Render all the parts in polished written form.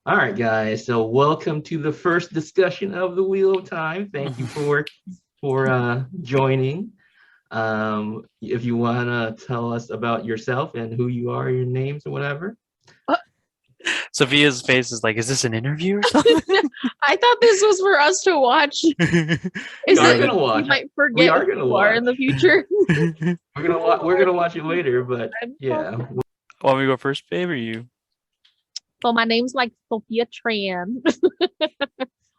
All right, guys. So welcome to the first discussion of the Wheel of Time. Thank you for joining. If you wanna tell us about yourself and who you are, your names or whatever. Sophia's face is like, is this an interview or something? I thought this was for us to watch. We Is are it? gonna You watch. might We forget are who gonna you are in watch. the future. We're gonna watch it later, but yeah. Want me to go first, babe, or you? So my name's like Sophia Tran.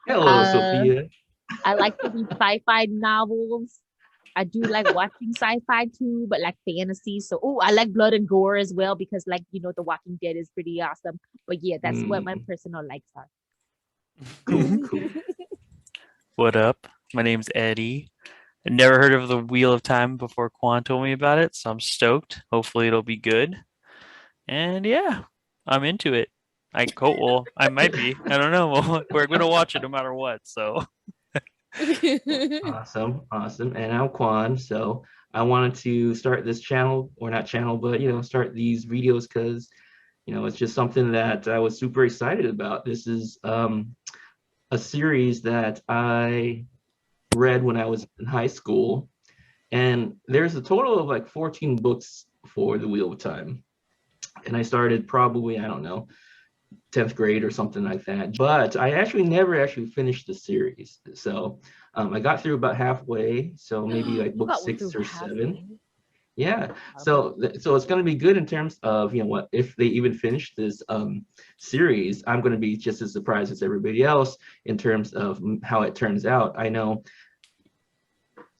Hello, Uh, Sophia. I like to read sci-fi novels. I do like watching sci-fi too, but like fantasy. So, oh, I like blood and gore as well because, like, The Walking Dead is pretty awesome. But yeah, that's what my personal likes are. Cool. What up? My name's Eddie. I never heard of the Wheel of Time before Quan told me about it, so I'm stoked. Hopefully it'll be good. And yeah, I'm into it. I might be. I don't know. We're gonna watch it no matter what. So Awesome. And I'm Quan. So I wanted to start this channel, or not channel, but start these videos because it's just something that I was super excited about. This is a series that I read when I was in high school, and there's a total of like 14 books for the Wheel of Time. And I started probably, I don't know, 10th grade or something like that. But I actually never finished the series. So I got through about halfway, so maybe like You book got six through or halfway. seven. Yeah. So it's going to be good in terms of, what if they even finish this series, I'm going to be just as surprised as everybody else in terms of how it turns out. I know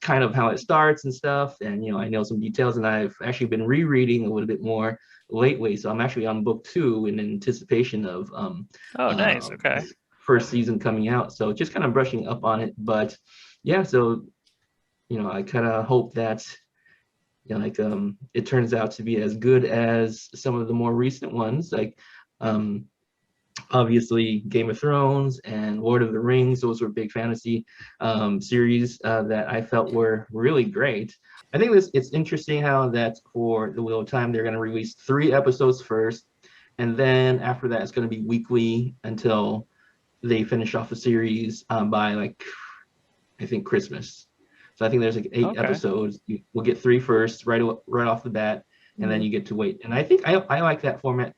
kind of how it starts and stuff, and I know some details, and I've actually been rereading a little bit more lately, so I'm actually on book 2 in anticipation of oh nice. Okay. this first season coming out, so just kind of brushing up on it. But yeah, so I kind of hope that it turns out to be as good as some of the more recent ones, like um obviously Game of Thrones and Lord of the Rings. Those were big fantasy series that I felt were really great. I think it's interesting how that for the Wheel of Time, they're going to release 3 episodes first, and then after that, it's going to be weekly until they finish off the series by, like, I think Christmas. So I think there's like 8 episodes. We'll get 3 first, right off the bat, and then you get to wait. And I think I like that format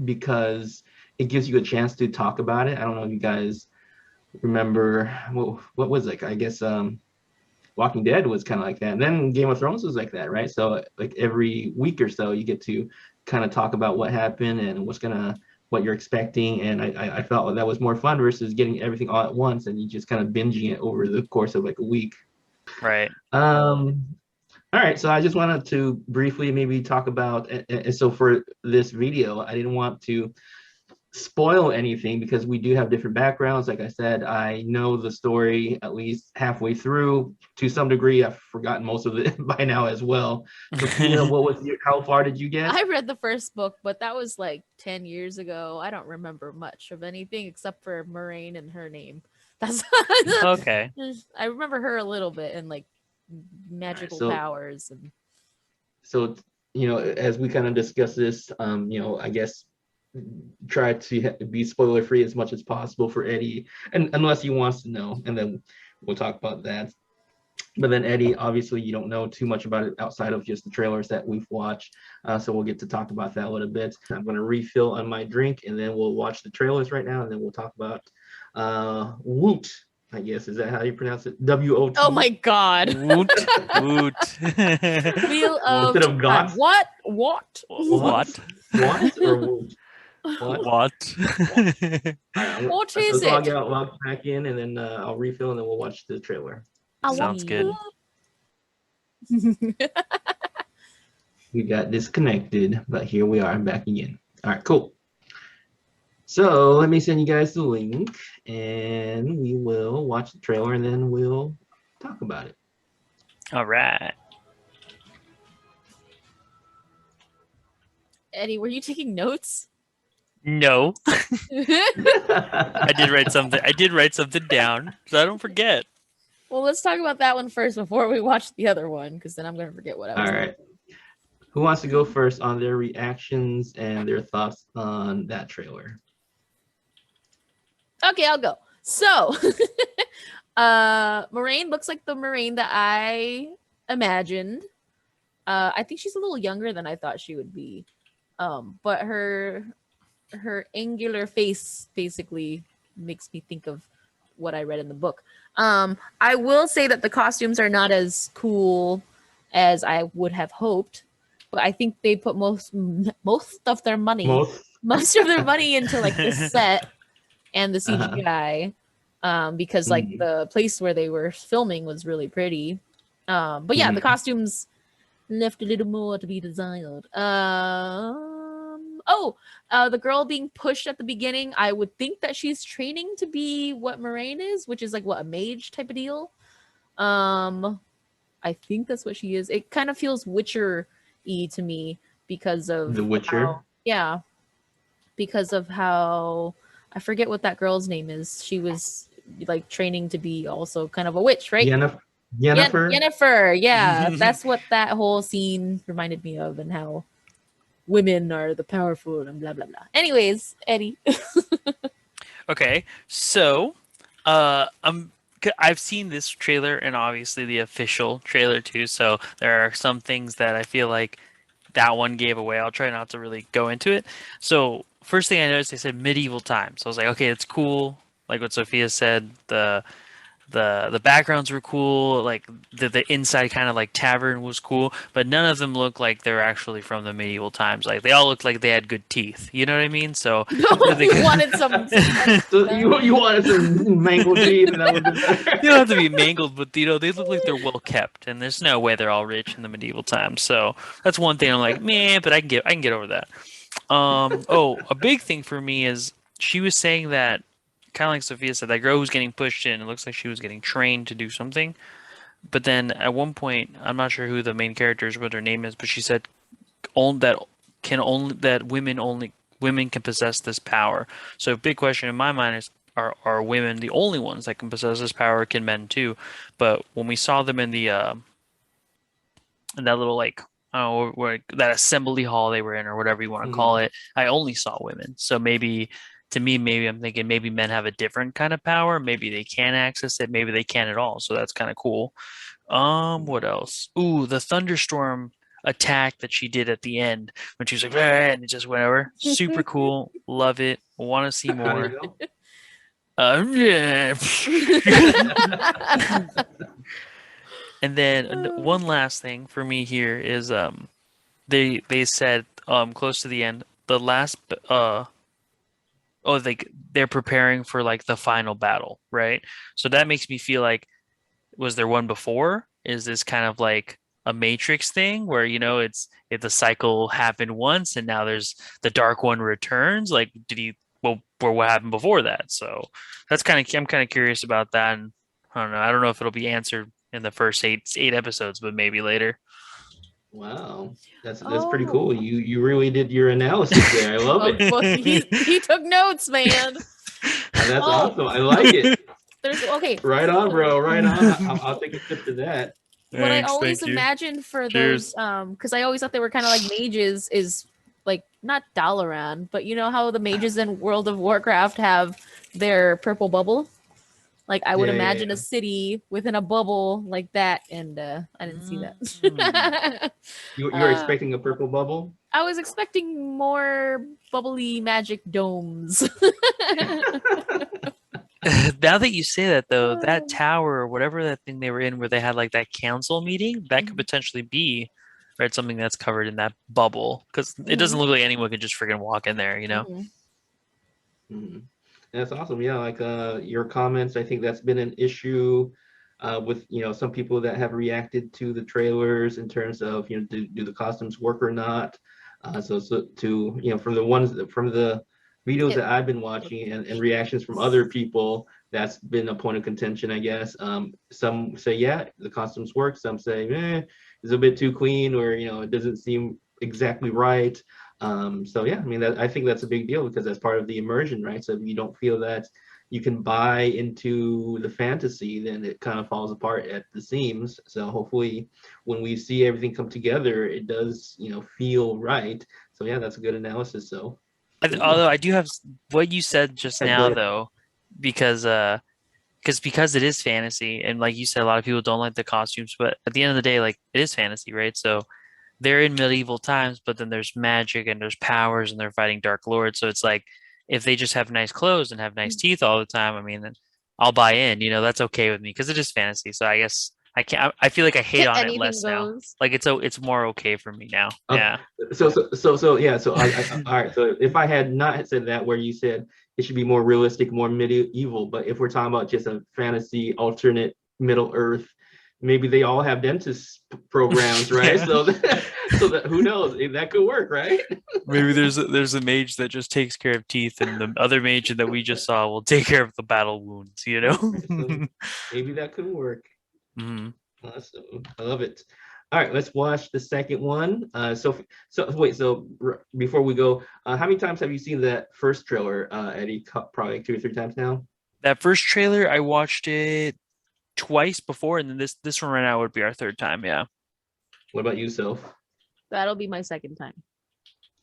because it gives you a chance to talk about it. I don't know if you guys remember what was it? I guess Walking Dead was kind of like that, and then Game of Thrones was like that, right? So like every week or so, you get to kind of talk about what happened and what you're expecting, and I felt like that was more fun versus getting everything all at once and you just kind of binging it over the course of like a week. Right. All right, so I just wanted to briefly maybe talk about, and so for this video, I didn't want to spoil anything because we do have different backgrounds. Like I said, I know the story at least halfway through. To some degree, I've forgotten most of it by now as well. Sophia, how far did you get? I read the first book, but that was like 10 years ago. I don't remember much of anything except for Moraine and her name. That's Okay. I remember her a little bit and like magical powers and so as we kind of discuss this, I guess try to be spoiler free as much as possible for Eddie, and unless he wants to know, and then we'll talk about that. But then Eddie, obviously you don't know too much about it outside of just the trailers that we've watched, so we'll get to talk about that a little bit. I'm going to refill on my drink, and then we'll watch the trailers right now, and then we'll talk about Woot. I guess, is that how you pronounce it? W-O-T. oh my god. Woot woot. Wheel of Instead of got. What What? What or Woot? What? What is let's it? log back in, and then I'll refill, and then we'll watch the trailer. Sounds good. We got disconnected, but here we are. I'm back again. All right, cool. So let me send you guys the link, and we will watch the trailer, and then we'll talk about it. All right. Eddie, were you taking notes? No. I did write something down, so I don't forget. Well, let's talk about that one first before we watch the other one, because then I'm going to forget what I was All right. Who wants to go first on their reactions and their thoughts on that trailer? Okay, I'll go. So, Moraine looks like the Moraine that I imagined. I think she's a little younger than I thought she would be. But her angular face basically makes me think of what I read in the book. I will say that the costumes are not as cool as I would have hoped, but I think they put most of their money Most. of their money into like the set and the Uh-huh. CGI, because like Mhm. the place where they were filming was really pretty. But yeah, the Mhm. costumes left a little more to be desired. The girl being pushed at the beginning, I would think that she's training to be what Moraine is, which is like what, a mage type of deal. I think that's what she is. It kind of feels Witcher-y to me because of The Witcher. yeah, because of how I forget what that girl's name is. She was like training to be also kind of a witch, right? Yennefer. Yennefer. Yennefer. Yeah, that's what that whole scene reminded me of, and how women are the powerful and blah blah blah. Anyways, Eddie. Okay, so I've seen this trailer and obviously the official trailer too. So there are some things that I feel like that one gave away. I'll try not to really go into it. So first thing I noticed, they said medieval times. So I was like, okay, it's cool. Like what Sophia said, the backgrounds were cool, like the inside kind of like tavern was cool, but none of them looked like they're actually from the medieval times. Like they all looked like they had good teeth. You know what I mean? So You wanted some So you wanted some mangled teeth, and that would have been better. they don't have to be mangled, but you know they look like they're well kept, and there's no way they're all rich in the medieval times. So that's one thing I'm like, man, but I can get over that. A big thing for me is she was saying that kind of like Sophia said, that girl who's getting pushed in, it looks like she was getting trained to do something. But then at one point, I'm not sure who the main character is, what her name is, but she said that women can possess this power. So a big question in my mind is, are women the only ones that can possess this power? Or can men too? But when we saw them in the in that little like I don't know where that assembly hall they were in or whatever you want to call it, I only saw women. So maybe to me, maybe I'm thinking maybe men have a different kind of power. Maybe they can access it. Maybe they can't at all. So that's kind of cool. What else? Ooh, the thunderstorm attack that she did at the end when she was like, "Ah," and it just went over. Super cool. Love it. Want to see How more. did it go? Yeah. And then one last thing for me here is they said close to the end the last they're preparing for like the final battle, right? So that makes me feel like, was there one before? Is this kind of like a Matrix thing where it's if the cycle happened once and now there's the Dark One returns? Like, did he? Well, or what happened before that? So I'm kind of curious about that. And I don't know. I don't know if it'll be answered in the first eight episodes, but maybe later. Wow, that's pretty Oh. cool. You really did your analysis there. I love it. Well, he took notes, man. That's Oh. awesome. I like it. There's okay. Right on, bro. Right on. I'll take a tip to that. What I Thanks, always thank you. imagined for Cheers. those, because I always thought they were kind of like mages, is like not Dalaran, but you know how the mages in World of Warcraft have their purple bubble? Like I would Yeah, yeah, imagine yeah. a city within a bubble like that, and I didn't see Mm. that. You're expecting a purple bubble? I was expecting more bubbly magic domes. Now that you say that, though, that tower or whatever that thing they were in, where they had like that council meeting, that could potentially be right something that's covered in that bubble, because it doesn't look like anyone could just freaking walk in there, Mhm. Mhm. That's awesome. Yeah, like your comments, I think that's been an issue with some people that have reacted to the trailers in terms of do the costumes work or not. So to from the videos Yeah. that I've been watching and reactions from other people, that's been a point of contention, I guess. Some say yeah, the costumes work. Some say it's a bit too clean, or it doesn't seem exactly right. So yeah, I mean, I think that's a big deal because that's part of the immersion, right? So if you don't feel that you can buy into the fantasy, then it kind of falls apart at the seams. So hopefully when we see everything come together, it does, feel right. So yeah, that's a good analysis. So cool. Although I do have what you said just Yeah, go now, ahead. though, because it is fantasy, and like you said, a lot of people don't like the costumes, but at the end of the day, like it is fantasy, right? So they're in medieval times, but then there's magic and there's powers and they're fighting dark lords. So it's like if they just have nice clothes and have nice teeth all the time, I mean, then I'll buy in. That's okay with me because it is fantasy. So I guess I can't. I feel like I hate on it Anything less now. goes. Like it's more okay for me now. Okay. Yeah. So yeah. So all right. So if I had not said that, where you said it should be more realistic, more medieval, but if we're talking about just a fantasy alternate Middle Earth, maybe they all have dentist programs, right? Yeah. So that who knows? That could work, right? Maybe there's a mage that just takes care of teeth, and the other mage that we just saw will take care of the battle wounds. So maybe that could work. Mhm. Awesome. I love it. All right, let's watch the second one. So wait. So before we go, how many times have you seen that first trailer, Eddie? Probably 2 or 3 times now. That first trailer, I watched it twice before, and then this one right now would be our third time. Yeah. What about you, Soph? That'll be my second time.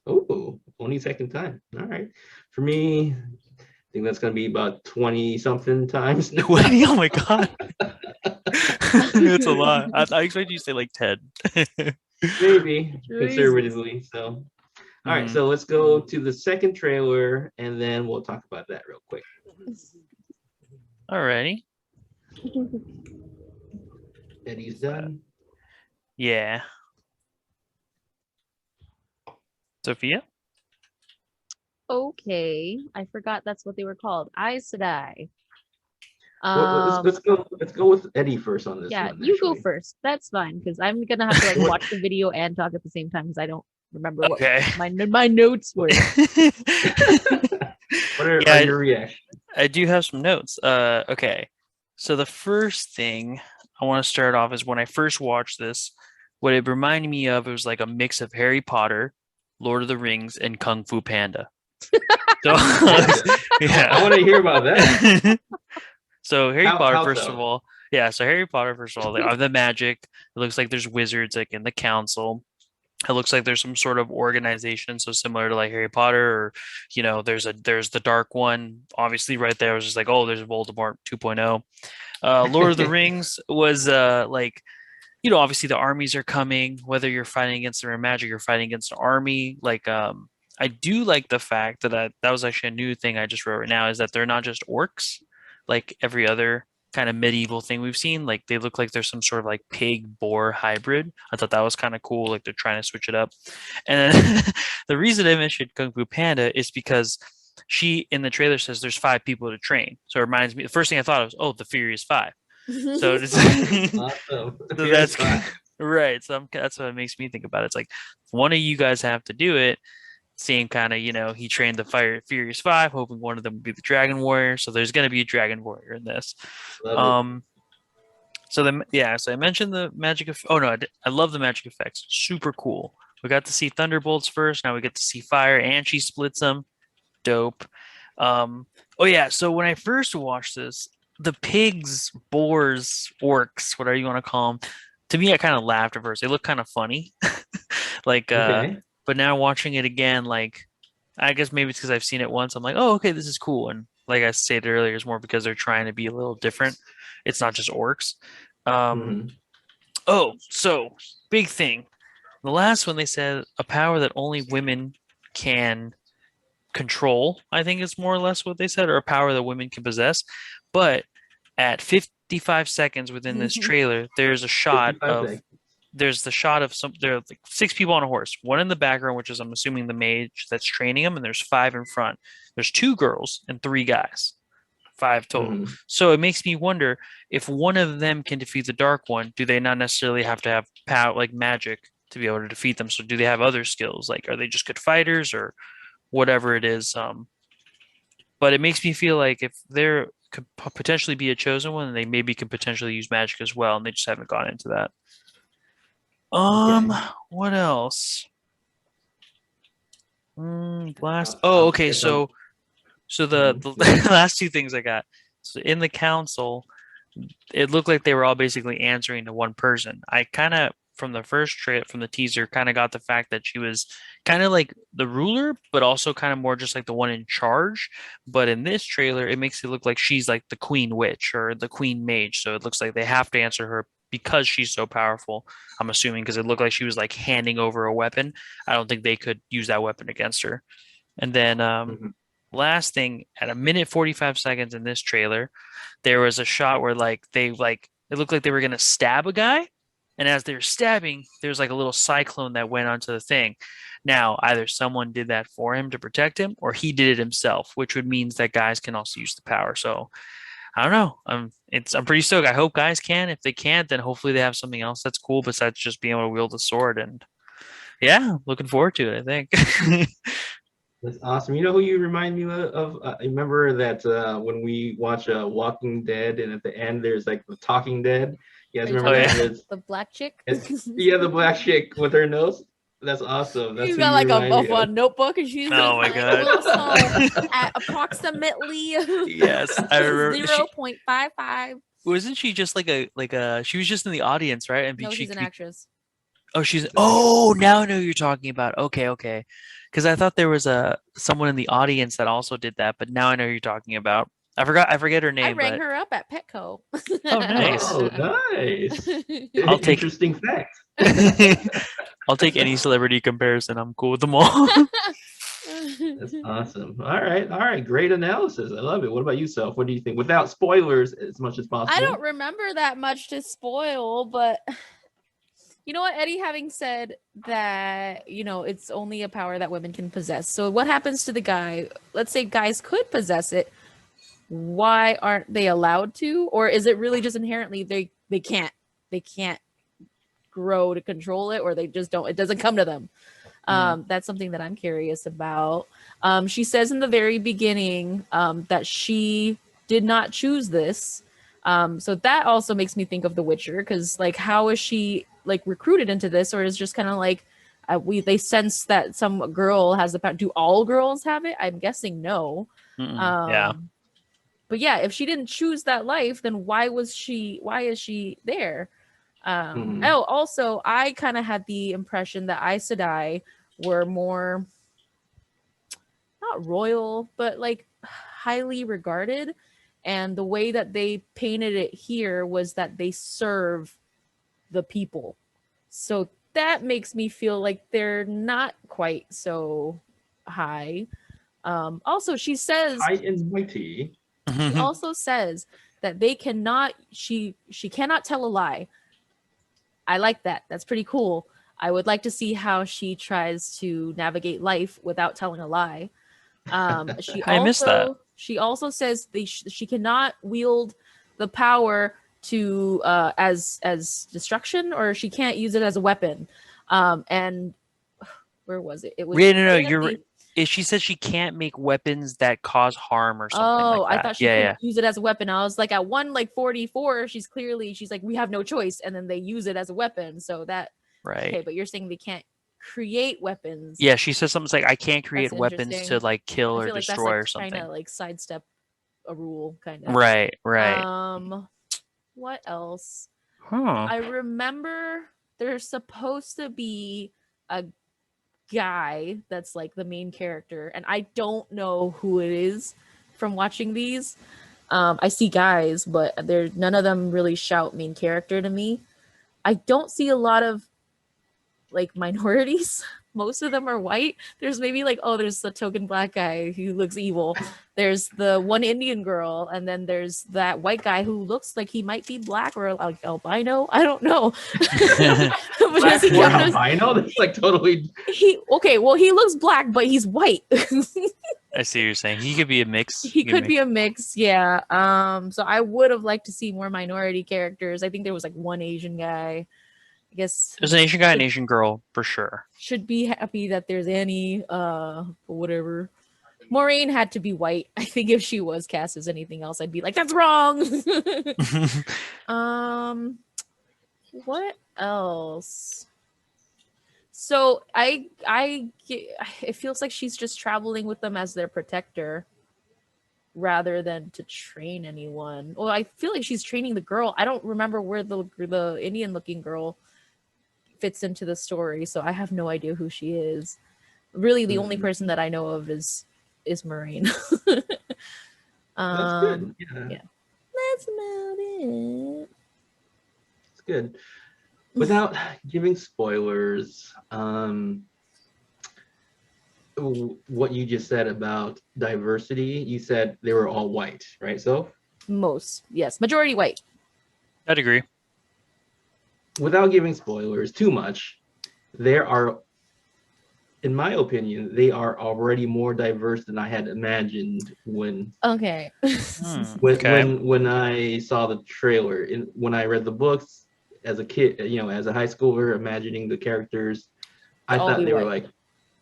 Oh, only second time. All right. For me, I think that's going to be about 20 something times. 20? Oh my God. It's a lot. I expect you to say like 10. Maybe Jesus. conservatively. So, all right. So let's go to the second trailer and then we'll talk about that real quick. Alrighty. Eddie's done. Yeah. Sophia? Okay, I forgot that's what they were called. Aes Sedai. Well, let's go with Eddie first on this Yeah, one. you go actually. first. That's fine because I'm gonna have to like watch the video and talk at the same time because I don't remember what Okay. my notes were. What are Yeah, your reactions? I do have some notes. Okay. So the first thing I want to start off is when I first watched this, what it reminded me of, it was like a mix of Harry Potter, Lord of the Rings, and Kung Fu Panda. So yeah. I want to hear about that. So Harry How- Potter, how first so? of all, yeah. So Harry Potter, first of all, they have the magic. It looks like there's wizards like in the council. It looks like there's some sort of organization, so similar to like Harry Potter, or there's the Dark One, obviously right there. I was just like, oh, there's Voldemort 2.0. Lord of the Rings was like, obviously the armies are coming. Whether you're fighting against their magic, you're fighting against an army. Like, I do like the fact that was actually a new thing I just wrote right now, is that they're not just orcs, like every other kind of medieval thing we've seen. Like they look like there's some sort of like pig boar hybrid. I thought that was kind of cool. Like they're trying to switch it up. And then the reason I mentioned Kung Fu Panda is because she in the trailer says there's 5 people to train. So it reminds me. The first thing I thought was, oh, the Furious Five. So it's Awesome. so that's right. So that's what it makes me think about it. It's like if one of you guys have to do it. Same kind of, he trained the Furious Five, hoping one of them would be the Dragon Warrior. So there's going to be a Dragon Warrior in this. Love So I mentioned the magic. Oh no, I love the magic effects. Super cool. We got to see Thunderbolts first. Now we get to see fire, and she splits them. Dope. Oh yeah. So when I first watched this, the pigs, boars, orcs, whatever you want to call them, to me, I kind of laughed at first. They look kind of funny. Like, Okay. but now watching it again, like, I guess maybe it's because I've seen it once. I'm like, oh, okay, this is cool. And like I stated earlier, it's more because they're trying to be a little different. It's not just orcs. Mhm. Oh, so big thing. The last one they said a power that only women can control. I think is more or less what they said, or a power that women can possess. But at 55 seconds within this trailer, there's a shot 55 of seconds. there's the shot of there are like 6 people on a horse, one in the background, which is I'm assuming the mage that's training them, and there's 5 in front. There's 2 girls and 3 guys, 5 total. Mhm. So it makes me wonder if one of them can defeat the Dark One, do they not necessarily have to have power like magic to be able to defeat them? So do they have other skills? Like are they just good fighters or whatever it is? But it makes me feel like if there could potentially be a chosen one, they maybe could potentially use magic as well, and they just haven't gone into that. What else? Blast. Oh, okay. So the last 2 things I got. So in the council, it looked like they were all basically answering to one person. I kind of from the first from the teaser, kind of got the fact that she was kind of like the ruler, but also kind of more just like the one in charge. But in this trailer, it makes it look like she's like the queen witch or the queen mage. So it looks like they have to answer her because she's so powerful. I'm assuming because it looked like she was like handing over a weapon. I don't think they could use that weapon against her. And then Mhm. last thing, at a minute 45 seconds in this trailer, there was a shot where like they like it looked like they were gonna stab a guy, and as they were stabbing, there's like a little cyclone that went onto the thing. Now, either someone did that for him to protect him, or he did it himself, which would means that guys can also use the power. So I don't know. I'm pretty stoked. I hope guys can. If they can't, then hopefully they have something else that's cool besides just being able to wield a sword. And yeah, looking forward to it, I think. That's awesome. You know who you remind me of? I remember that when we watch Walking Dead, and at the end there's like the Talking Dead. You Are guys you remember Oh talking that? yeah. about It's, the black chick? yeah, the black chick with her nose. That's awesome. That's She's who got you like remind me a of. notebook and she's Oh my like God. a little small at approximately Yes, I remember. 0.55. Wasn't she just like a she was just in the audience, right? And No, she's an actress. oh, now I know who you're talking about. Okay, okay. Because I thought there was someone in the audience that also did that, but now I know who you're talking about. I forget her I name, rang but her up at Petco. oh, nice. Oh, nice. I'll take Interesting fact. I'll take any celebrity comparison. I'm cool with them all. That's awesome. All right. Great analysis. I love it. What about you, Self? What do you think? Without spoilers, as much as possible. I don't remember that much to spoil, but you know what, Eddie, having said that, it's only a power that women can possess. So what happens to the guy? Let's say guys could possess it. Why aren't they allowed to? Or is it really just inherently they can't grow to control it, or they just don't, it doesn't come to them? That's something that I'm curious about. She says in the very beginning that she did not choose this. So that also makes me think of The Witcher, because like, how is she like recruited into this, or is just kind of like they sense that some girl has the power? Do all girls have it? I'm guessing no. Yeah. But yeah, if she didn't choose that life, then why is she there? Oh, also, I kind of had the impression that Aes Sedai were more not royal, but like highly regarded. And the way that they painted it here was that they serve the people. So that makes me feel like they're not quite so high. Also, she says High and mighty. she also says that she cannot tell a lie. I like that. That's pretty cool. I would like to see how she tries to navigate life without telling a lie. I missed that. She also says she cannot wield the power to as destruction, or she can't use it as a weapon. And where was it? It was Yeah, no, right at you're the- she says she can't make weapons that cause harm or something Oh, like that. I thought she yeah, could use it as a weapon. I was like, at 1:44, she's like, we have no choice, and then they use it as a weapon. So that right. okay, but you're saying they can't create weapons. Yeah, she says something like, I can't create That's weapons to interesting. like kill I or feel like that's destroy like or trying something. to like sidestep a rule, kind of. Right, right. What else? Huh. I remember there's supposed to be a guy that's like the main character, and I don't know who it is from watching these. I see guys, but none of them really shout main character to me. I don't see a lot of like minorities. Most of them are white. There's maybe like, there's the token black guy who looks evil. There's the one Indian girl, and then there's that white guy who looks like he might be black or like albino. I don't know. But Black does he or count as- albino? That's like totally. he looks black, but he's white. I see what you're saying. He could be a mix. He could be a mix, yeah. So I would have liked to see more minority characters. I think there was like one Asian guy. I guess There's an Asian guy and Asian girl for sure. should be happy that there's Annie, whatever. Maureen had to be white. I think if she was cast as anything else, I'd be like, that's wrong. What else? So it feels like she's just traveling with them as their protector rather than to train anyone. Well, I feel like she's training the girl. I don't remember where the Indian looking girl fits into the story. So I have no idea who she is. Really, the only person that I know of is Moraine. That's good. Yeah. yeah. That's about it. It's good. Without giving spoilers, what you just said about diversity, you said they were all white, right? So Yes, majority white. I'd agree. without giving spoilers too much, there are, in my opinion, they are already more diverse than I had imagined when Okay. when I saw the trailer. When I read the books as a kid, as a high schooler, imagining the characters, I all thought be they were white.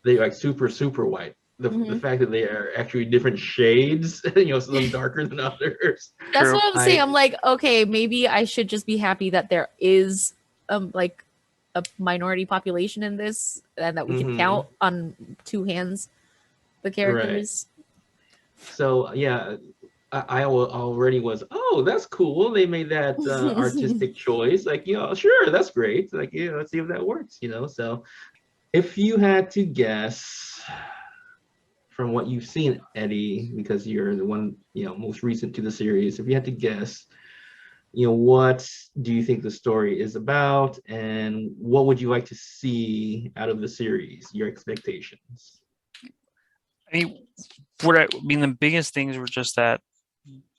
like super white. The fact that they are actually different shades, some darker than others. That's True. what I'm saying. I'm like, okay, maybe I should just be happy that there is like a minority population in this and that we can Mhm. count on two hands the characters. So yeah, I already was, oh, that's cool. They made that artistic choice. Like, sure, that's great. Like, let's see if that works, So if you had to guess from what you've seen, Eddie, because you're the one, most recent to the series, if you had to guess, what do you think the story is about and what would you like to see out of the series, your expectations? I mean, the biggest things were just that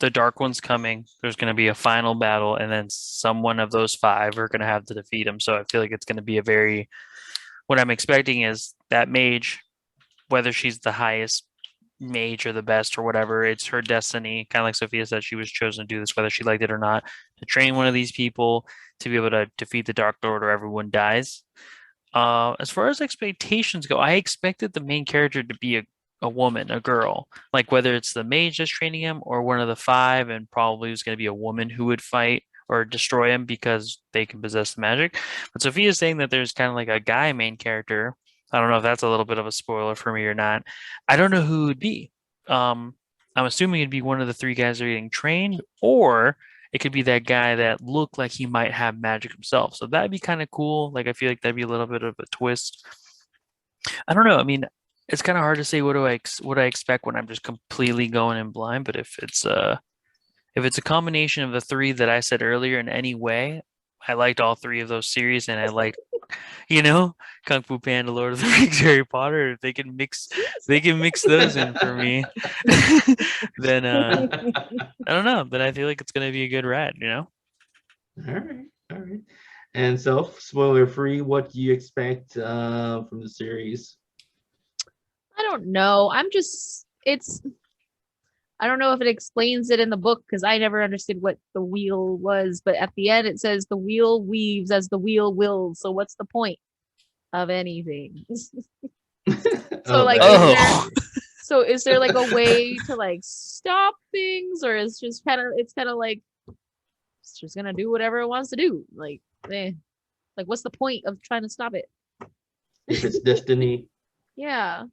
the Dark One's coming. There's going to be a final battle, and then someone of those 5 are going to have to defeat him. So I feel like it's going to be what I'm expecting is that mage, whether she's the highest mage or the best or whatever, it's her destiny. Kind of like Sophia said, she was chosen to do this, whether she liked it or not, to train one of these people to be able to defeat the Dark Lord or everyone dies. As far as expectations go, I expected the main character to be a woman, a girl, like whether it's the mage that's training him or one of the 5, and probably was going to be a woman who would fight or destroy him because they can possess the magic. But Sophia's saying that there's kind of like a guy main character. I don't know if that's a little bit of a spoiler for me or not. I don't know who it would be. I'm assuming it'd be one of the 3 guys that are getting trained, or it could be that guy that looked like he might have magic himself. So that'd be kind of cool. Like, I feel like that'd be a little bit of a twist. I don't know. I mean, it's kind of hard to say what I expect when I'm just completely going in blind. But if it's a combination of the 3 that I said earlier in any way, I liked all 3 of those series, and I liked, Kung Fu Panda, Lord of the Rings, Harry Potter. If they can mix those in for me, then I don't know. Then I feel like it's gonna be a good ride, All right. And so, spoiler free, what do you expect from the series? I don't know. I don't know if it explains it in the book because I never understood what the wheel was, but at the end it says the wheel weaves as the wheel wills. So what's the point of anything? So like, is there like a way to like stop things, or it's kind of like it's just gonna do whatever it wants to do? Like what's the point of trying to stop it? If it's destiny. Yeah.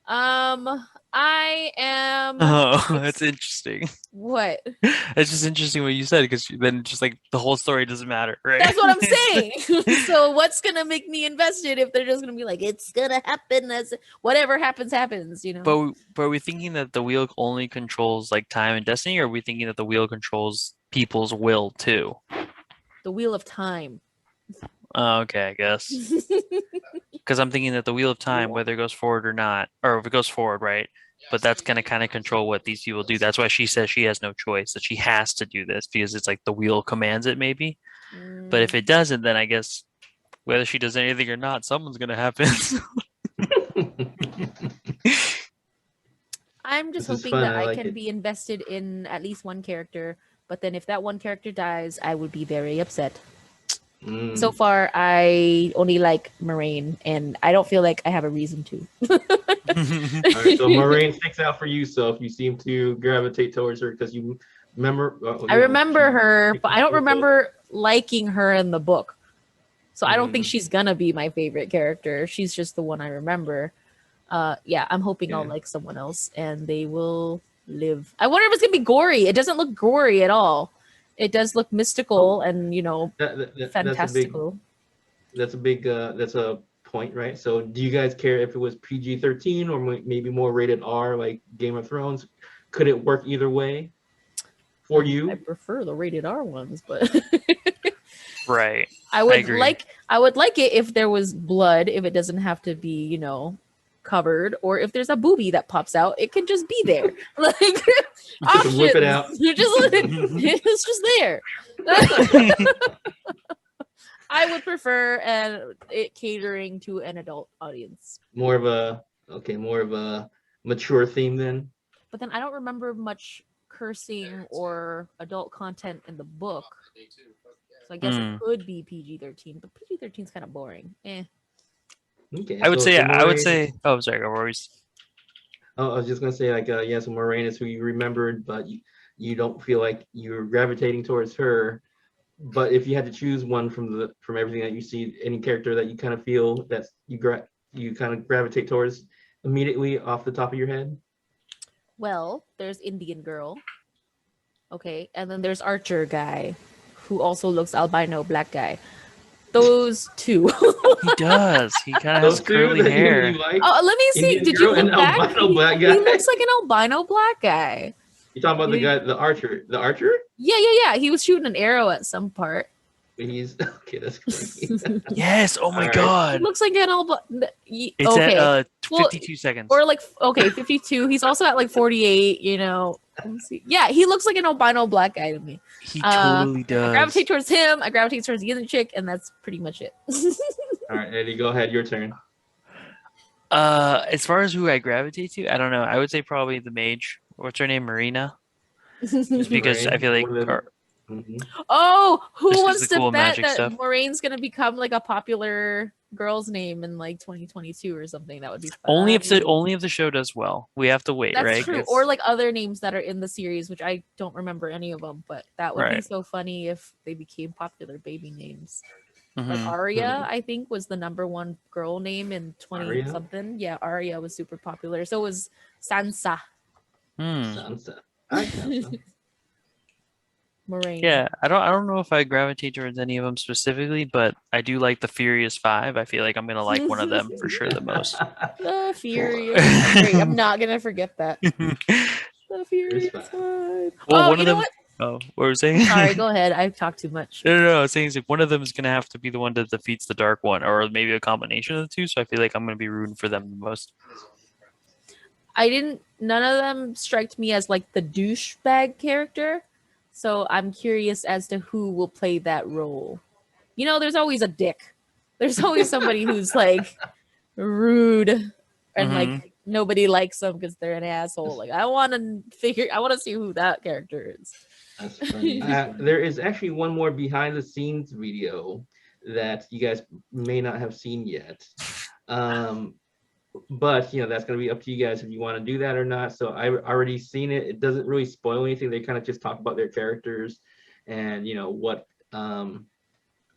I am. Oh, that's interesting. What? It's just interesting what you said, because then just like the whole story doesn't matter, right? That's what I'm saying. So what's gonna make me invested if they're just gonna be like, it's gonna happen as whatever happens, But are we thinking that the wheel only controls like time and destiny, or are we thinking that the wheel controls people's will too? The wheel of time. Oh, okay, I guess. Because I'm thinking that the wheel of time, whether it goes forward or not, or if it goes forward, right? But that's going to kind of control what these people do. That's why she says she has no choice, that she has to do this because it's like the wheel commands it, maybe. But if it doesn't, then I guess whether she does anything or not, someone's going to happen. I'm just This is hoping fun, that I I like can it. be invested in at least one character. But then if that one character dies, I would be very upset. Mm. So far, I only like Moraine, and I don't feel like I have a reason to. All right, so Moraine sticks out for you. So if you seem to gravitate towards her because you remember, I remember she- her, but I don't remember liking her in the book. So I don't think Mm. she's gonna be my favorite character. She's just the one I remember. Yeah, I'm hoping I'll Yeah. like someone else and they will live. I wonder if it's gonna be gory. It doesn't look gory at all. It does look mystical and That's a big, fantastical. that's a big that's a point, right? So do you guys care if it was PG-13 or maybe more rated R like Game of Thrones? Could it work either way for I you? prefer the rated R ones, but Right. I would agree. like it if there was blood, if it doesn't have to be, covered, or if there's a boobie that pops out, it can just be there. Like Just whip it out. options. It's just there. I would prefer it catering to an adult audience. More of a mature theme then. But then I don't remember much cursing or adult content in the book. So I guess it could be PG-13, but PG-13 is kind of boring. Okay. I would say. Moraine, Oh, sorry. Rory's. Oh, I was just gonna say like so Moraine is who you remembered, but you don't feel like you're gravitating towards her. But if you had to choose one from everything that you see, any character that you kind of feel that you kind of gravitate towards immediately off the top of your head. Well, there's Indian girl. Okay, and then there's Archer guy, who also looks albino black guy. Those two. He does. He kind of has Those two curly that you hair. like? Oh, let me see. Indian Did you girl and look back? albino black He guy. looks like an albino black guy. You talking about the guy, the archer? The archer? Yeah. He was shooting an arrow at some part. He's okay. That's crazy. Yes. Oh my All right. He God. looks like an albino. It's Okay. at Well, 52 seconds. Or like, okay, 52. He's also at like 48, Let me see. Yeah, he looks like an albino black guy to me. He totally I does. gravitate towards him. I gravitate towards the other chick, and that's pretty much it. All right, Eddie, go ahead. Your turn. As far as who I gravitate to, I don't know. I would say probably the mage. What's her name? Marina. Just because I Moraine, feel like one of the- or- Mhm. Oh, who Just 'cause wants the to cool bet magic that stuff. Moraine's gonna become like a popular girl's name in like 2022 or something? That would be fun. only if the show does well. We have to wait, That's right? true. It's- Or like other names that are in the series, which I don't remember any of them, but that would be Right. so funny if they became popular baby names. Mhm. Like Arya, I think, was the #1 girl name in 20 Arya? something. Yeah, Arya was super popular. So was Sansa. Hmm. Sansa. I like Sansa. Moraine. Yeah, I don't know if I gravitate towards any of them specifically, but I do like the Furious Five. I feel like I'm gonna like one of them for sure the most. The Furious. Great. I'm not gonna forget that. The Furious Five. Five. Well, Oh, one you of know them. what? Oh, what were we saying? Sorry, go ahead. I've talked too much. No. I was saying is like one of them is gonna have to be the one that defeats the Dark One, or maybe a combination of the two. So I feel like I'm gonna be rooting for them the most. None of them striked me as like the douchebag character. So I'm curious as to who will play that role. There's always a dick. There's always somebody who's like rude and like nobody likes them because they're an asshole. Like I want to see who that character is. That's funny. There is actually one more behind the scenes video that you guys may not have seen yet. But that's going to be up to you guys if you want to do that or not. So I've already seen it. It doesn't really spoil anything. They kind of just talk about their characters and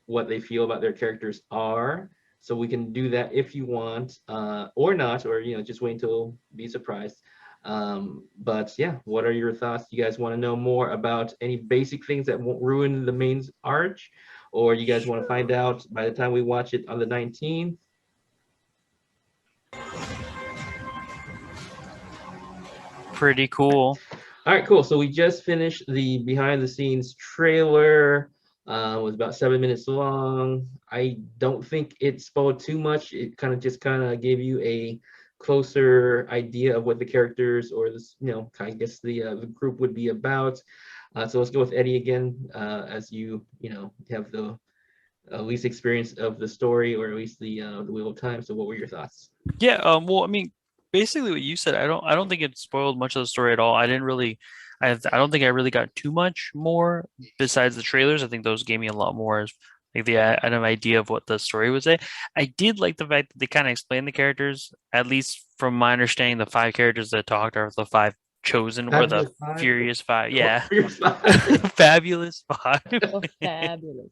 what they feel about their characters are. So we can do that if you want, or not, or just wait until be surprised. But yeah, what are your thoughts? You guys want to know more about any basic things that won't ruin the main arch, or you guys want to find out by the time we watch it on the 19th? Pretty cool. All right, cool. So we just finished the behind the scenes trailer. It was about 7 minutes long. I don't think it spoiled too much. It kind of gave you a closer idea of what the characters or this, I guess the group would be about. So let's go with Eddie again, as you have the least experience of the story, or at least the Wheel of Time. So what were your thoughts? Yeah. Well, I mean, basically what you said. I don't think it spoiled much of the story at all. I didn't really. I don't think I really got too much more besides the trailers. I think those gave me a lot more, like an idea of what the story would say. I did like the fact that they kind of explained the characters, at least from my understanding. The 5 characters that talked are the 5 chosen, or the Fabulous Five? Furious 5. Yeah, Furious Five. Fabulous 5. A fabulous.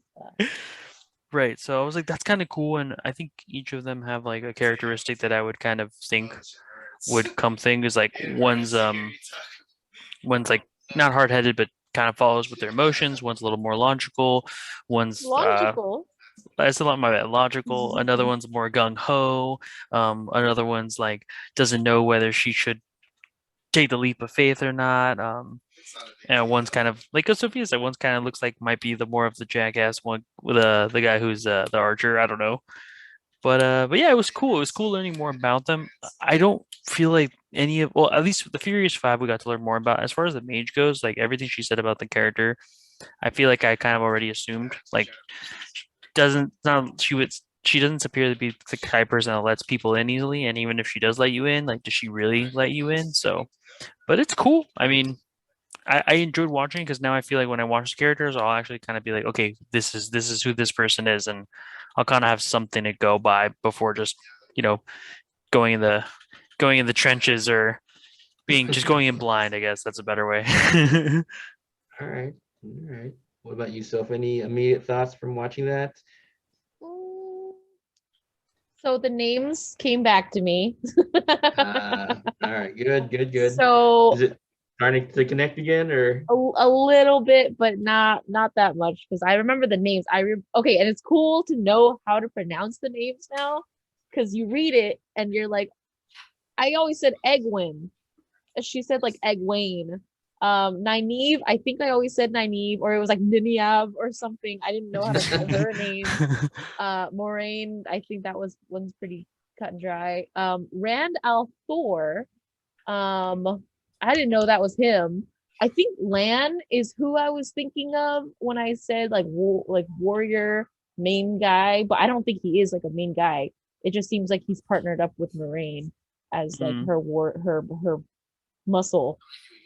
Right. So I was like, that's kind of cool, and I think each of them have like a characteristic that I would kind of think would come thing is like one's like not hard-headed but kind of follows with their emotions. One's a little more logical. One's Logical. It's a lot my bad. Logical. Another one's more gung ho. Another one's like doesn't know whether she should take the leap of faith or not. And one's kind of like Sophia said, one's kind of looks like might be the more of the jackass one with the guy who's the archer. I don't know. But yeah, it was cool. It was cool learning more about them. I don't feel like any of well, at least the Furious Five we got to learn more about. As far as the mage goes, like everything she said about the character, I feel like I kind of already assumed. Like doesn't not she doesn't appear to be the type of person that lets people in easily. And even if she does let you in, like does she really let you in? So, but it's cool. I mean, I enjoyed watching because now I feel like when I watch the characters, I'll actually kind of be like, okay, this is who this person is, and I'll kind of have something to go by before just you know going in the going in the trenches or being just going in blind. I guess that's a better way. All right. All right. What about you, Soph? Any immediate thoughts from watching that? Mm, So the names came back to me. All right. Good. Good. Good. So Is it starting to connect again, or? a little bit, but not that much because I remember the names. Okay, and it's cool to know how to pronounce the names now because you read it and you're like, I always said Egwin. She said like Egwene. Nynaeve, I think I always said Nynaeve, or it was like Nynaeve or something. I didn't know how to say her name. Moraine, I think that one's pretty cut and dry. Rand al'Thor, I didn't know that was him. I think Lan is who I was thinking of when I said like warrior main guy, but I don't think he is like a main guy. It just seems like he's partnered up with Moraine as like her muscle.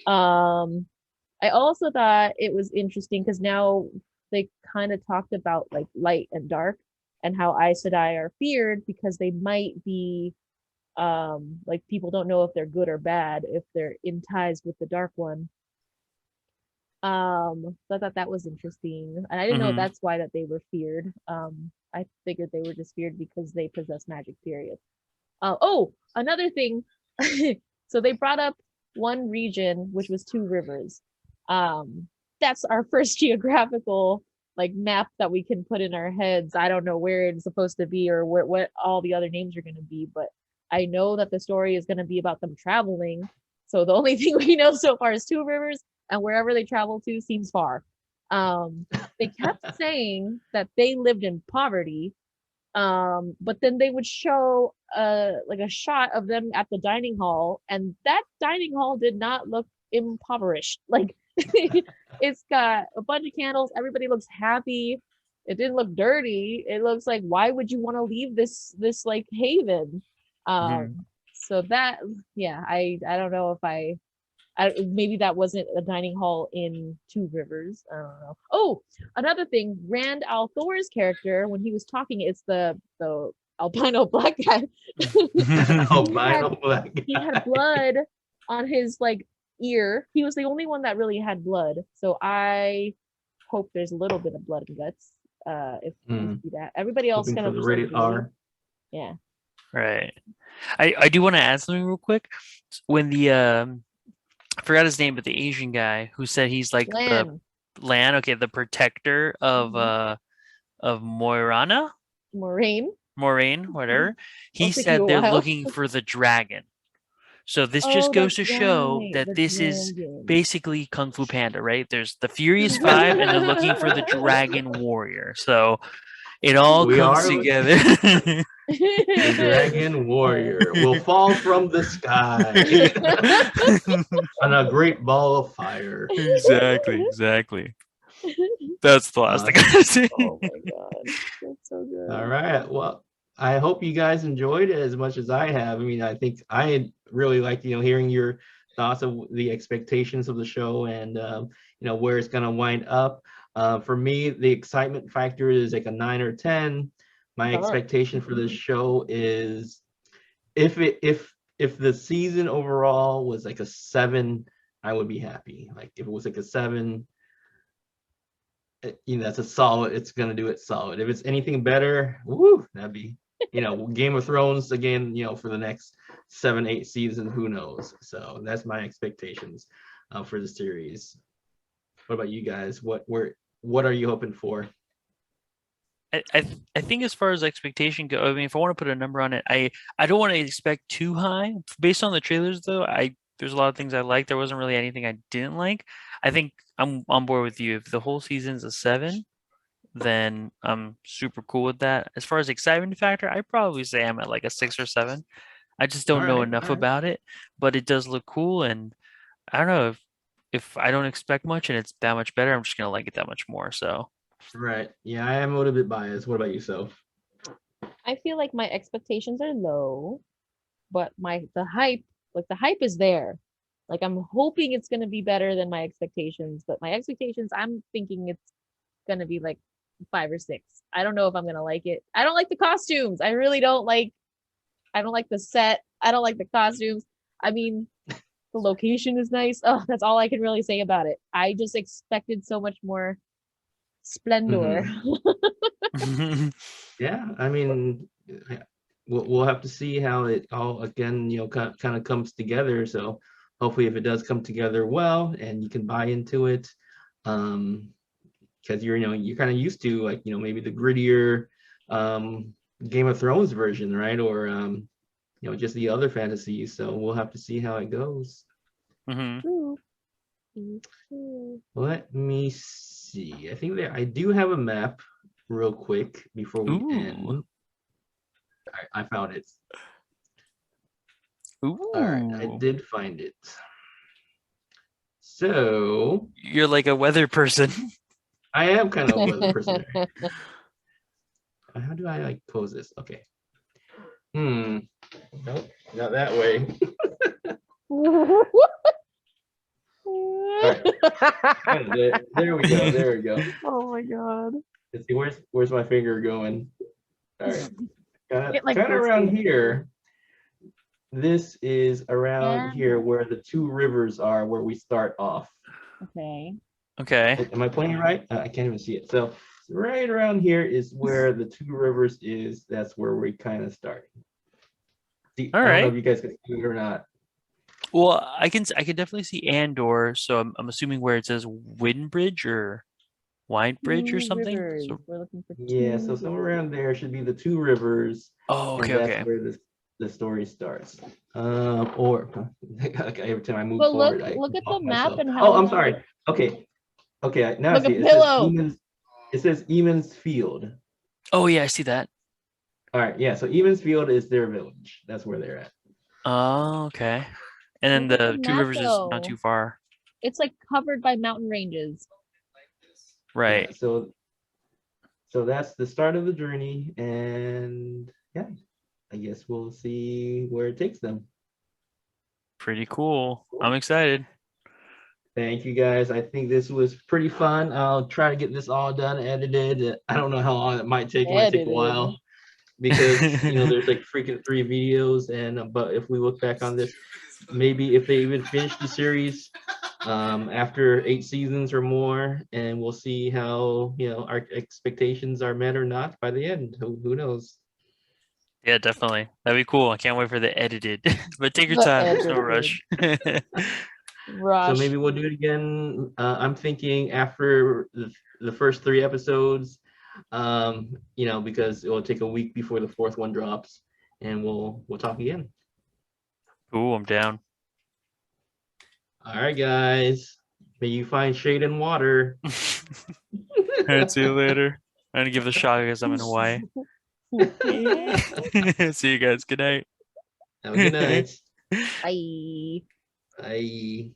I also thought it was interesting because now they kind of talked about like light and dark and how Aes Sedai are feared because they might be like people don't know if they're good or bad if they're in ties with the dark one. So I thought that was interesting. And I didn't know that's why that they were feared. I figured they were just feared because they possess magic, period. Oh, another thing. So they brought up one region, which was Two Rivers. That's our first geographical like map that we can put in our heads. I don't know where it's supposed to be or what all the other names are going to be, but I know that the story is going to be about them traveling. So the only thing we know so far is Two Rivers, and wherever they travel to seems far. They kept saying that they lived in poverty, but then they would show like a shot of them at the dining hall, and that dining hall did not look impoverished. Like it's got a bunch of candles, everybody looks happy. It didn't look dirty. It looks like, why would you want to leave this like haven? So that, yeah, I don't know if I maybe that wasn't a dining hall in Two Rivers. I don't know. Oh, another thing, Rand al'Thor's character, when he was talking, it's the albino black guy. Albino black guy. He had blood on his like ear. He was the only one that really had blood. So I hope there's a little bit of blood and guts. If we see that. Everybody else Hoping kind of for the just, like, rated R. Yeah. Right. I do want to add something real quick. When the I forgot his name, but the Asian guy who said he's like Lan. the Lan, okay, the protector of Moirana, Moraine. whatever. He It'll take said you a they're while. looking for the dragon. So this Oh, just goes that's to show right, that the this is dragon. basically Kung Fu Panda, right? There's the Furious Five, and they're looking for the Dragon Warrior. So it all We comes are together. The Dragon Warrior will fall from the sky on a great ball of fire. Exactly. That's the last thing I say. Oh my god, that's so good. All right. Well, I hope you guys enjoyed it as much as I have. I mean, I think I really liked, hearing your thoughts of the expectations of the show and, where it's going to wind up. For me, the excitement factor is like a 9 or 10. My expectation for this show is if the season overall was like a 7, I would be happy. Like if it was like a 7, that's a solid. It's gonna do it solid. If it's anything better, woo, that'd be, Game of Thrones again. For the next 7, 8 seasons, who knows? So that's my expectations for the series. What about you guys? What are you hoping for? I think as far as expectation go, I mean, if I want to put a number on it, I don't want to expect too high. Based on the trailers, though, there's a lot of things I like. There wasn't really anything I didn't like. I think I'm on board with you. If the whole season's a 7, then I'm super cool with that. As far as excitement factor, I'd probably say I'm at like a 6 or 7. I just don't know enough all right. about it, but it does look cool, and I don't know if I don't expect much and it's that much better, I'm just gonna like it that much more. So Right. Yeah, I am a little bit biased. What about yourself? I feel like my expectations are low, but the hype, like the hype is there. Like I'm hoping it's gonna be better than my expectations, but my expectations, I'm thinking it's gonna be like 5 or 6. I don't know if I'm gonna like it. I don't like the costumes. I really don't like. I don't like the set. I don't like the costumes. I mean, the location is nice. Oh, that's all I can really say about it. I just expected so much more splendor. Yeah, I mean, we'll have to see how it all again, kind of comes together. So hopefully, if it does come together well and you can buy into it, because you're kind of used to like maybe the grittier Game of Thrones version, right? Or just the other fantasies. So we'll have to see how it goes. True. Let me see. I think I do have a map real quick before we end. Ooh. I found it. Ooh. All right, I did find it. So You're like a weather person. I am kind of a weather person. How do I like pose this? Okay. Nope, not that way. All right. There we go. There we go. Oh my god. Let's see, where's my finger going? All right. Get, like, Kind of this around thing. here. This is around Yeah. here where the 2 rivers are, where we start off. Okay. Okay. Am I playing right? I can't even see it. So right around here is where the 2 rivers is. That's where we kind of start. See, All I don't know right. if you guys can see it or not. Well, I can definitely see Andor, so I'm assuming where it says Windbridge or Winebridge or 2 something. rivers. So, We're looking for Yeah, 2 so somewhere rivers. around there should be the 2 rivers, oh, and okay, that's okay. where the story starts. Or okay, every time I move But forward, I look at the block map myself. and Oh, how I'm it's like, sorry. Okay, now I like a see it. It says pillow. Eamons. It says Eamons Field. Oh yeah, I see that. All right, yeah. So Eamons Field is their village. That's where they're at. Oh, okay. And then Look at the the Two map, Rivers is not though. too far. It's like covered by mountain ranges. Right. Yeah, so that's the start of the journey, and yeah, I guess we'll see where it takes them. Pretty cool. I'm excited. Thank you guys. I think this was pretty fun. I'll try to get this all done, edited. I don't know how long it might take. It might take a while because there's like freaking 3 videos, and but if we look back on this, maybe if they even finish the series after 8 seasons or more, and we'll see how our expectations are met or not by the end. Who knows? Yeah, definitely. That'd be cool. I can't wait for the edited. But take your The time. There's no edited. rush. Rush. So maybe we'll do it again. I'm thinking after the first 3 episodes, because it will take a week before the 4th one drops, and we'll talk again. Cool, I'm down. All right, guys. May you find shade and water. All right, see you later. I'm gonna give the shot because I'm in Hawaii. See you guys. Good night. Have a good night. Bye. Bye.